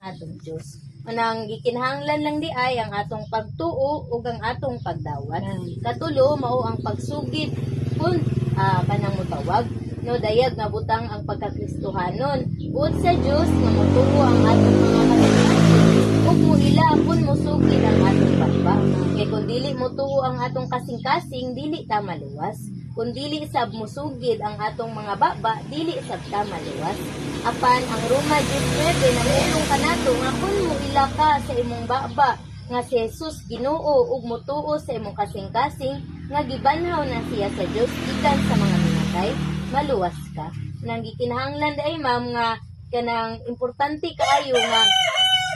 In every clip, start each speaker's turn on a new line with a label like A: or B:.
A: atong Dios. Manang gikinahanglan lang di ay ang atong pagtuo ug ang atong pagdawat. Katulo mao ang pagsugid kun kanang mutawag no dayag nga butang ang pagkakristohanon. Ud sa Dios nga motuo ang atong mga kasing-kasing ug moila kun mosugid ang atong baba. Kay kun dili motuo ang atong kasing-kasing dili ta maluwas. Kung dili sab musugid ang atong mga baba, dili sab ta maluwas. Apan ang Roma 10:9 namulong kanato nga kun moila ka sa imong baba nga si Jesus Ginoo ug motuo sa imong kasing-kasing nga gibanhaw na siya sa Dios gikan sa mga minatay, maluwas ka. Nang gikinahanglan ay ma'am nga kanang importante kaayo nga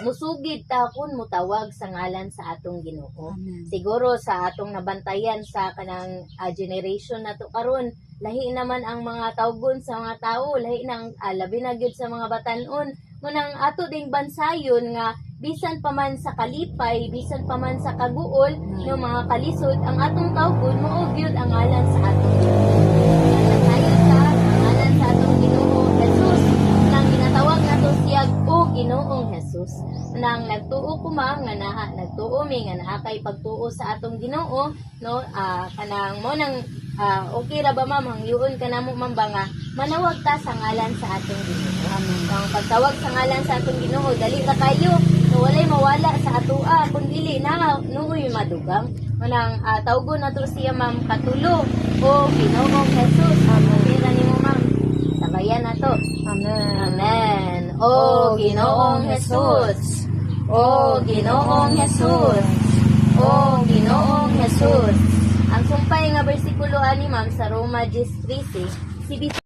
A: musugid ta kun mutawag sa ngalan sa atong Ginoo. Siguro sa atong nabantayan sa kanang generation nato karon, lahi naman ang mga tawgon sa mga tao, lahi nang labi na gyud sa mga batan-on. Munang ato ding bansayon nga bisan pa man sa kalipay, bisan pa man sa kaguol, no mga kalisod, ang atong tawgon mao gyud ang ngalan sa atong Ginoo. Tayo sa ngalan sa atong Ginoo Jesus, nang ginatawag nato siya o Ginoong Jesus. Nang nagtuo ko ma'am nga nagtuo mi nga naa kay pagtuo sa atong Ginoo, no kanang mo nang okay ra ba ma'am hangyoon kanamo ma'am ba nga manawag ta sa ngalan sa atong Ginoo. Ang pagtawag sa ngalan sa atong Ginoo dali ra kayo no walay mawala sa atoa kun dili na nuoy madugang. Manang tawgon nato siya ma'am katulo o Ginoong Jesus. Pira nimo ma'am. Sabayan nato. Amen. Amen. O Ginoong Jesus. O Ginoong Jesus. O Ginoong Jesus. Ang sumpay nga bersikulo ani ma'am sa Roma 10:13, si